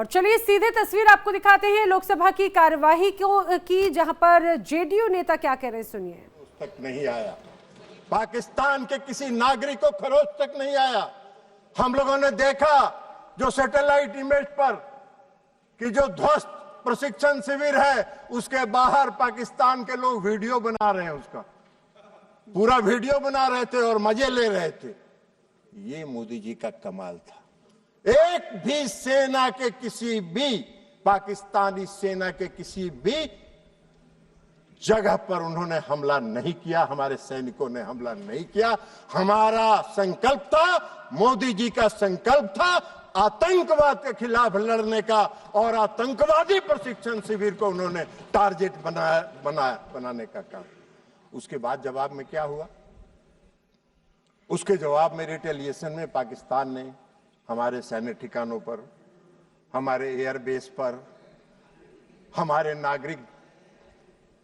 और चलिए सीधे तस्वीर आपको दिखाते हैं लोकसभा की कार्यवाही की, जहां पर जेडीयू नेता क्या कह रहे हैं, सुनिए। तक नहीं आया, पाकिस्तान के किसी नागरिक को खरोच तक नहीं आया। हम लोगों ने देखा जो सैटेलाइट इमेज पर कि जो ध्वस्त प्रशिक्षण शिविर है उसके बाहर पाकिस्तान के लोग वीडियो बना रहे हैं, उसका पूरा वीडियो बना रहे थे और मजे ले रहे थे। ये मोदी जी का कमाल था। एक भी सेना के किसी भी पाकिस्तानी सेना के किसी भी जगह पर उन्होंने हमला नहीं किया, हमारे सैनिकों ने हमला नहीं किया। हमारा संकल्प था, मोदी जी का संकल्प था आतंकवाद के खिलाफ लड़ने का, और आतंकवादी प्रशिक्षण शिविर को उन्होंने टारगेट बनाने का काम। उसके बाद जवाब में क्या हुआ? उसके जवाब में रिटेलिएशन में पाकिस्तान ने हमारे सैन्य ठिकानों पर, हमारे एयरबेस पर, हमारे नागरिक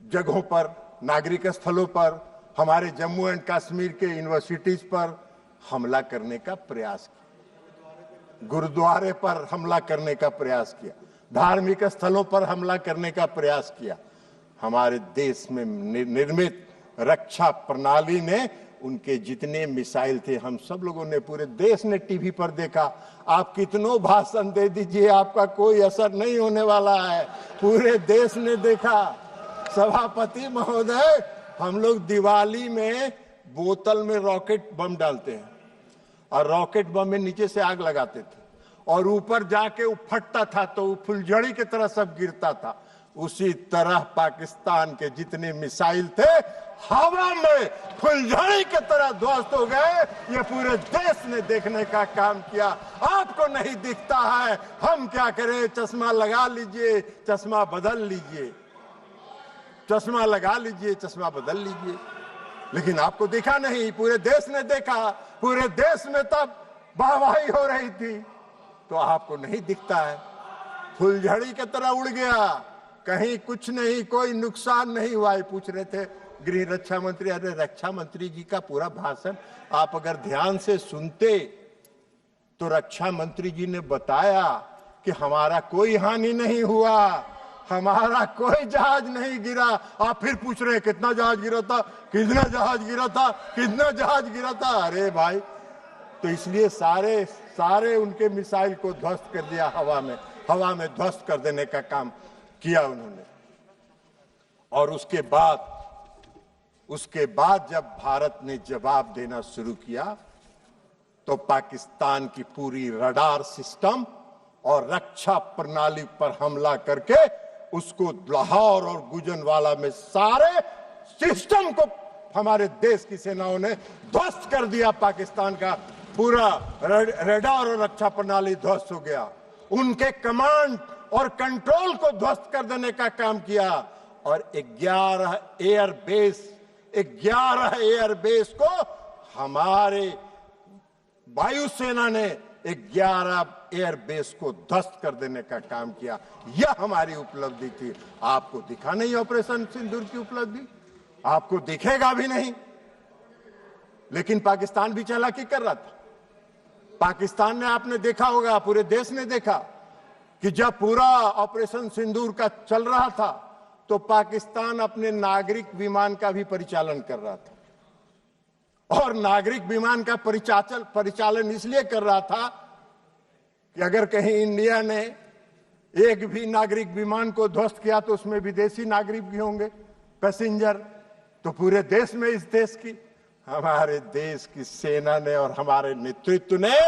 जगहों पर, नागरिक स्थलों पर, हमारे जम्मू एंड कश्मीर के यूनिवर्सिटीज पर हमला करने का प्रयास किया, गुरुद्वारे पर हमला करने का प्रयास किया, धार्मिक स्थलों पर हमला करने का प्रयास किया। हमारे देश में निर्मित रक्षा प्रणाली ने उनके जितने मिसाइल थे, हम सब लोगों ने, पूरे देश ने टीवी पर देखा। आप कितनों भाषण दे दीजिए, आपका कोई असर नहीं होने वाला है। पूरे देश ने देखा। सभापति महोदय, हम लोग दिवाली में बोतल में रॉकेट बम डालते हैं और रॉकेट बम में नीचे से आग लगाते थे और ऊपर जाके वो फटता था तो वो फुलझड़ी की तरह सब गिरता था। उसी तरह पाकिस्तान के जितने मिसाइल थे हवा में फुलझड़ी की तरह ध्वस्त हो गए। ये पूरे देश ने देखने का काम किया। आपको नहीं दिखता है, हम क्या करें? चश्मा लगा लीजिए, चश्मा बदल लीजिए, चश्मा लगा लीजिए, चश्मा बदल लीजिए, लेकिन आपको दिखा नहीं। पूरे देश ने देखा, पूरे देश में तब वाहवाही हो रही थी, तो आपको नहीं दिखता है। फुलझड़ी की तरह उड़ गया, कहीं कुछ नहीं, कोई नुकसान नहीं हुआ। पूछ रहे थे गृह रक्षा मंत्री, अरे रक्षा मंत्री जी का पूरा भाषण आप अगर ध्यान से सुनते तो रक्षा मंत्री जी ने बताया कि हमारा कोई हानि नहीं हुआ, हमारा कोई जहाज नहीं गिरा। आप फिर पूछ रहे हैं कितना जहाज गिरा था, कितना जहाज गिरा था, कितना जहाज गिरा था। अरे भाई, तो इसलिए सारे उनके मिसाइल को ध्वस्त कर दिया, हवा में ध्वस्त कर देने का काम किया उन्होंने। और उसके बाद जब भारत ने जवाब देना शुरू किया तो पाकिस्तान की पूरी रडार सिस्टम और रक्षा प्रणाली पर हमला करके उसको लाहौर और गुजरांवाला में सारे सिस्टम को हमारे देश की सेनाओं ने ध्वस्त कर दिया। पाकिस्तान का पूरा रडार और रक्षा प्रणाली ध्वस्त हो गया। उनके कमांड और कंट्रोल को ध्वस्त कर देने का काम किया। और 11 एयरबेस को हमारे वायुसेना ने 11 एयरबेस को ध्वस्त कर देने का काम किया। यह हमारी उपलब्धि थी। आपको दिखा नहीं ऑपरेशन सिंदूर की उपलब्धि, आपको दिखेगा भी नहीं। लेकिन पाकिस्तान भी चालाकी कर रहा था। पाकिस्तान ने, आपने देखा होगा, पूरे देश ने देखा कि जब पूरा ऑपरेशन सिंदूर का चल रहा था तो पाकिस्तान अपने नागरिक विमान का भी परिचालन कर रहा था। और नागरिक विमान का परिचालन इसलिए कर रहा था कि अगर कहीं इंडिया ने एक भी नागरिक विमान को ध्वस्त किया तो उसमें विदेशी नागरिक भी होंगे, पैसेंजर। तो पूरे देश में, इस देश की, हमारे देश की सेना ने और हमारे नेतृत्व ने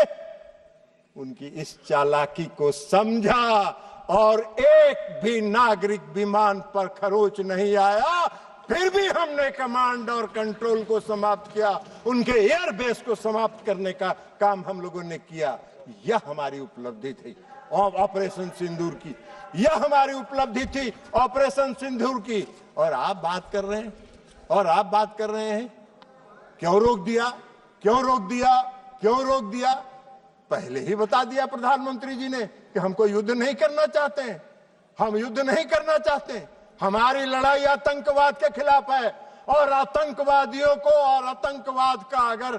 उनकी इस चालाकी को समझा और एक भी नागरिक विमान पर खरोच नहीं आया। फिर भी हमने कमांड और कंट्रोल को समाप्त किया, उनके एयरबेस को समाप्त करने का काम हम लोगों ने किया। यह हमारी उपलब्धि थी ऑपरेशन सिंदूर की, यह हमारी उपलब्धि थी ऑपरेशन सिंदूर की। और आप बात कर रहे हैं क्यों रोक दिया, क्यों रोक दिया, क्यों रोक दिया? पहले ही बता दिया प्रधानमंत्री जी ने कि हमको युद्ध नहीं करना चाहते हैं, हम युद्ध नहीं करना चाहते। हमारी लड़ाई आतंकवाद के खिलाफ है और आतंकवादियों को और आतंकवाद का अगर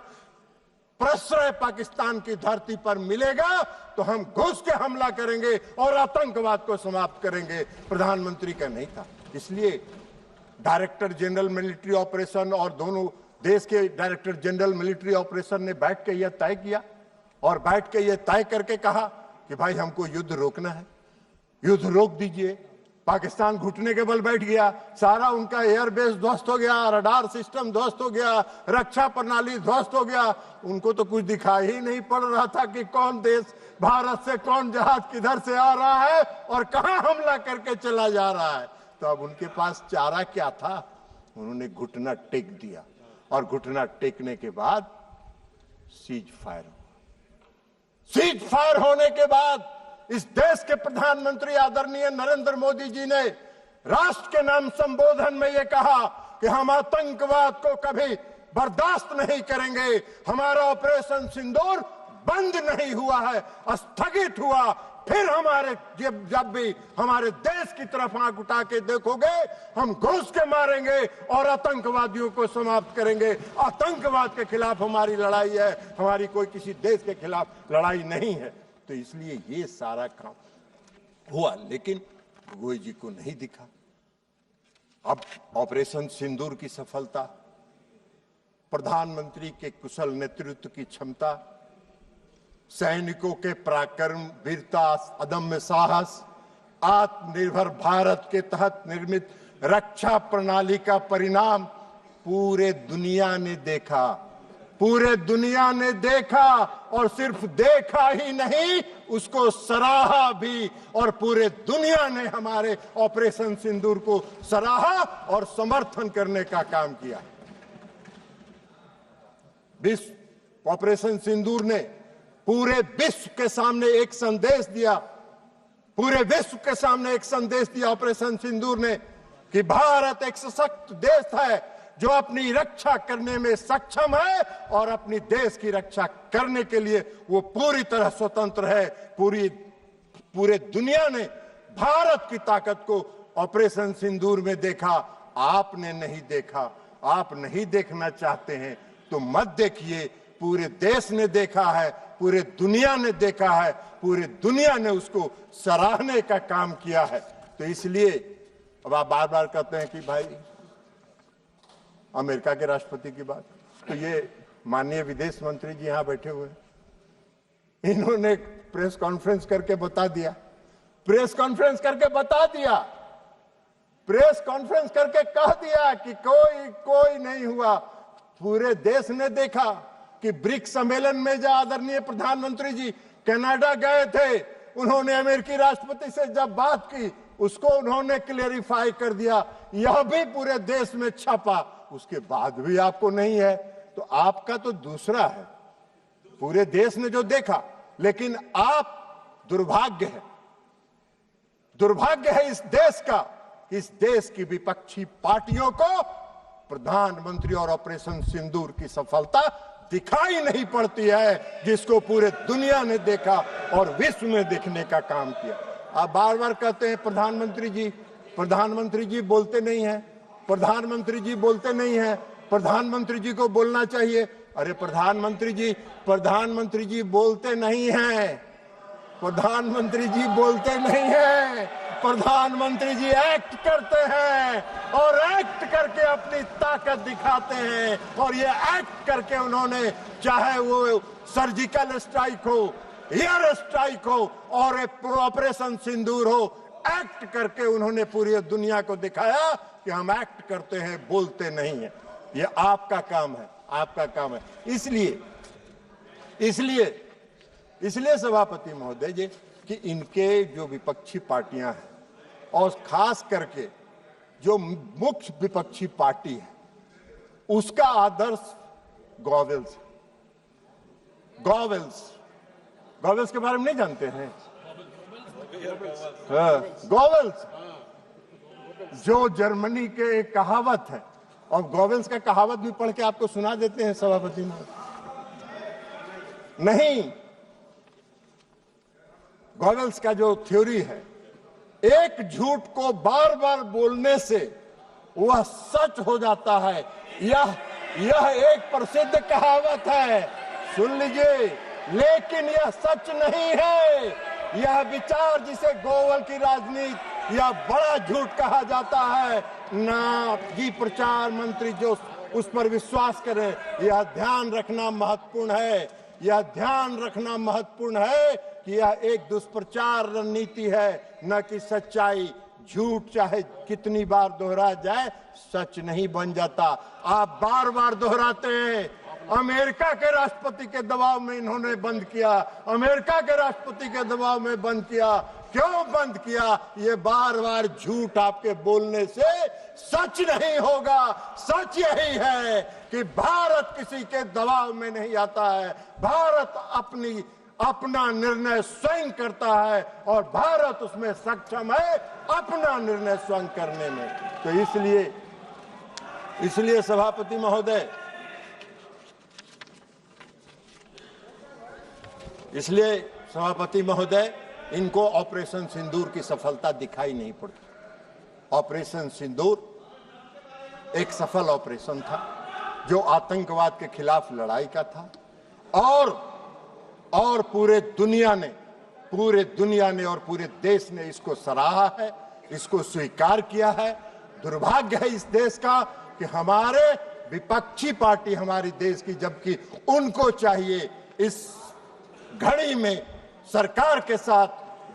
प्रश्रय पाकिस्तान की धरती पर मिलेगा तो हम घुस के हमला करेंगे और आतंकवाद को समाप्त करेंगे। प्रधानमंत्री का नहीं था। इसलिए डायरेक्टर जनरल मिलिट्री ऑपरेशन और दोनों देश के डायरेक्टर जनरल मिलिट्री ऑपरेशन ने बैठ के यह तय किया और बैठ के यह तय करके कहा कि भाई हमको युद्ध रोकना है, युद्ध रोक दीजिए। पाकिस्तान घुटने के बल बैठ गया, सारा उनका एयरबेस ध्वस्त हो गया, रडार सिस्टम ध्वस्त हो गया, रक्षा प्रणाली ध्वस्त हो गया। उनको तो कुछ दिखाई ही नहीं पड़ रहा था कि कौन देश भारत से कौन जहाज किधर से आ रहा है और कहां हमला करके चला जा रहा है। तो अब उनके पास चारा क्या था? उन्होंने घुटना टेक दिया और घुटना टेकने के बाद सीज फायर हुआ। सीज फायर होने के बाद इस देश के प्रधानमंत्री आदरणीय नरेंद्र मोदी जी ने राष्ट्र के नाम संबोधन में यह कहा कि हम आतंकवाद को कभी बर्दाश्त नहीं करेंगे। हमारा ऑपरेशन सिंदूर बंद नहीं हुआ है, स्थगित हुआ। फिर हमारे जब भी हमारे देश की तरफ आंख उठा के देखोगे, हम घुस के मारेंगे और आतंकवादियों को समाप्त करेंगे। आतंकवाद के खिलाफ हमारी लड़ाई है, हमारी कोई किसी देश के खिलाफ लड़ाई नहीं है। तो इसलिए ये सारा काम हुआ, लेकिन गोगोई जी को नहीं दिखा। अब ऑपरेशन सिंदूर की सफलता, प्रधानमंत्री के कुशल नेतृत्व की क्षमता, सैनिकों के पराक्रम, वीरता, अदम्य साहस, आत्मनिर्भर भारत के तहत निर्मित रक्षा प्रणाली का परिणाम पूरे दुनिया ने देखा। पूरे दुनिया ने देखा और सिर्फ देखा ही नहीं, उसको सराहा भी। और पूरे दुनिया ने हमारे ऑपरेशन सिंदूर को सराहा और समर्थन करने का काम किया। विश्व ऑपरेशन सिंदूर ने पूरे विश्व के सामने एक संदेश दिया, पूरे विश्व के सामने एक संदेश दिया ऑपरेशन सिंदूर ने कि भारत एक सशक्त देश है जो अपनी रक्षा करने में सक्षम है और अपनी देश की रक्षा करने के लिए वो पूरी तरह स्वतंत्र है। पूरे दुनिया ने भारत की ताकत को ऑपरेशन सिंदूर में देखा। आपने नहीं देखा, आप नहीं देखना चाहते हैं तो मत देखिए। पूरे देश ने देखा है, पूरे दुनिया ने देखा है, पूरे दुनिया ने उसको सराहने का काम किया है। तो इसलिए अब आप बार बार कहते हैं कि भाई अमेरिका के राष्ट्रपति की बात, तो ये माननीय विदेश मंत्री जी यहां बैठे हुए हैं, इन्होंने प्रेस कॉन्फ्रेंस करके बता दिया, प्रेस कॉन्फ्रेंस करके बता दिया, प्रेस कॉन्फ्रेंस करके कह दिया कि कोई नहीं हुआ। पूरे देश ने देखा कि ब्रिक्स सम्मेलन में जो आदरणीय प्रधानमंत्री जी कनाडा गए थे, उन्होंने अमेरिकी राष्ट्रपति से जब बात की, उसको उन्होंने क्लेरिफाई कर दिया, यह भी पूरे देश में छपा। उसके बाद भी आपको नहीं है तो आपका तो दूसरा है। पूरे देश ने जो देखा, लेकिन आप दुर्भाग्य है इस देश का, इस देश की विपक्षी पार्टियों को प्रधानमंत्री और ऑपरेशन सिंदूर की सफलता दिखाई नहीं पड़ती है, जिसको पूरे दुनिया ने देखा और विश्व में देखने का काम किया। आप बार बार कहते हैं प्रधानमंत्री जी बोलते नहीं हैं, प्रधानमंत्री जी बोलते नहीं हैं, प्रधानमंत्री जी को बोलना चाहिए। अरे प्रधानमंत्री जी बोलते नहीं हैं, प्रधानमंत्री जी बोलते नहीं हैं, प्रधानमंत्री जी एक्ट करते हैं और एक्ट करके अपनी ताकत दिखाते हैं। और ये एक्ट करके उन्होंने, चाहे वो सर्जिकल स्ट्राइक हो, एयर स्ट्राइक हो और ऑपरेशन सिंदूर हो, एक्ट करके उन्होंने पूरी दुनिया को दिखाया कि हम एक्ट करते हैं, बोलते नहीं हैं। ये आपका काम है, आपका काम है। इसलिए सभापति महोदय जी कि इनके जो विपक्षी पार्टियां हैं और खास करके जो मुख्य विपक्षी पार्टी है, उसका आदर्श गॉवेल्स के बारे में नहीं जानते हैं? गॉवेल्स जो जर्मनी के एक कहावत है, और गॉवेल्स का कहावत भी पढ़ के आपको सुना देते हैं सभापति महोदय। नहीं, गॉवेल्स का जो थ्योरी है, एक झूठ को बार बार बोलने से वह सच हो जाता है। यह एक प्रसिद्ध कहावत है, सुन लीजिए, लेकिन यह सच नहीं है। यह विचार जिसे गोवल की राजनीति या बड़ा झूठ कहा जाता है ना, कि प्रचार मंत्री जो उस पर विश्वास करें, यह ध्यान रखना महत्वपूर्ण है। यह ध्यान रखना महत्वपूर्ण है कि यह एक दुष्प्रचार रणनीति है, न कि सच्चाई। झूठ चाहे कितनी बार दोहराया जाए, सच नहीं बन जाता। आप बार बार दोहराते हैं। अमेरिका के राष्ट्रपति के दबाव में इन्होंने बंद किया, अमेरिका के राष्ट्रपति के दबाव में बंद किया। क्यों बंद किया? ये बार बार झूठ आपके बोलने से सच नहीं होगा। सच यही है कि भारत किसी के दबाव में नहीं आता है। भारत अपना निर्णय स्वयं करता है और भारत उसमें सक्षम है अपना निर्णय स्वयं करने में। तो इसलिए सभापति महोदय, इनको ऑपरेशन सिंदूर की सफलता दिखाई नहीं पड़ती। ऑपरेशन सिंदूर एक सफल ऑपरेशन था जो आतंकवाद के खिलाफ लड़ाई का था, और पूरे दुनिया ने और पूरे देश ने इसको सराहा है, इसको स्वीकार किया है। दुर्भाग्य है इस देश का कि हमारे विपक्षी पार्टी हमारी देश की, जबकि उनको चाहिए इस घड़ी में सरकार के साथ,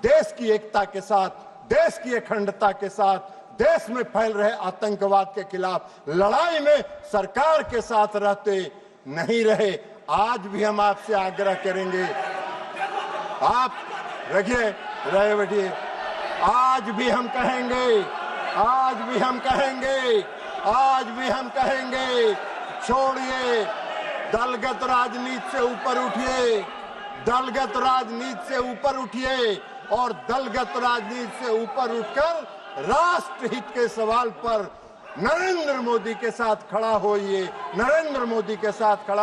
देश की एकता के साथ, देश की अखंडता के साथ, देश में फैल रहे आतंकवाद के खिलाफ लड़ाई में सरकार के साथ रहते नहीं रहे। आज भी हम आपसे आग्रह करेंगे, आप रखिए, रहे बैठिए। आज भी हम कहेंगे, छोड़िए, दलगत राजनीति से ऊपर उठिए, दलगत राजनीति से ऊपर उठिए और दलगत राजनीति से ऊपर उठकर राष्ट्रहित के सवाल पर नरेंद्र मोदी के साथ खड़ा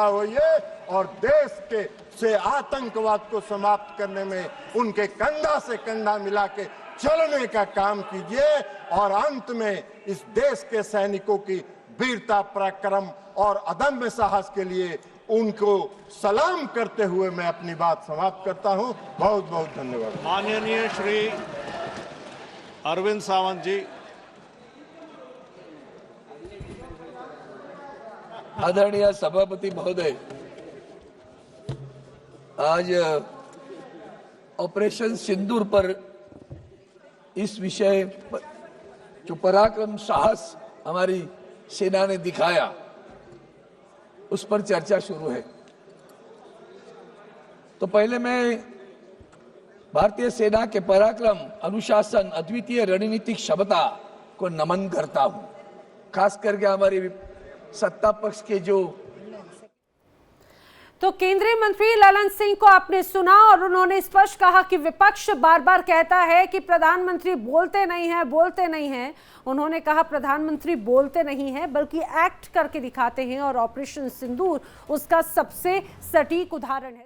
होइए और देश के से आतंकवाद को समाप्त करने में उनके कंधा से कंधा मिला के चलने का काम कीजिए। और अंत में इस देश के सैनिकों की वीरता, पराक्रम और अदम्य साहस के लिए उनको सलाम करते हुए मैं अपनी बात समाप्त करता हूं। बहुत बहुत धन्यवाद। माननीय श्री अरविंद सावंत जी। आदरणीय सभापति महोदय, आज ऑपरेशन सिंदूर पर इस विषय पर जो पराक्रम साहस हमारी सेना ने दिखाया, उस पर चर्चा शुरू है। तो पहले मैं भारतीय सेना के पराक्रम, अनुशासन, अद्वितीय रणनीतिक क्षमता को नमन करता हूं। खास करके हमारी सत्ता पक्ष के जो तो केंद्रीय मंत्री ललन सिंह को आपने सुना और उन्होंने स्पष्ट कहा कि विपक्ष बार बार कहता है कि प्रधानमंत्री बोलते नहीं हैं। उन्होंने कहा प्रधानमंत्री बोलते नहीं हैं बल्कि एक्ट करके दिखाते हैं और ऑपरेशन सिंदूर उसका सबसे सटीक उदाहरण है।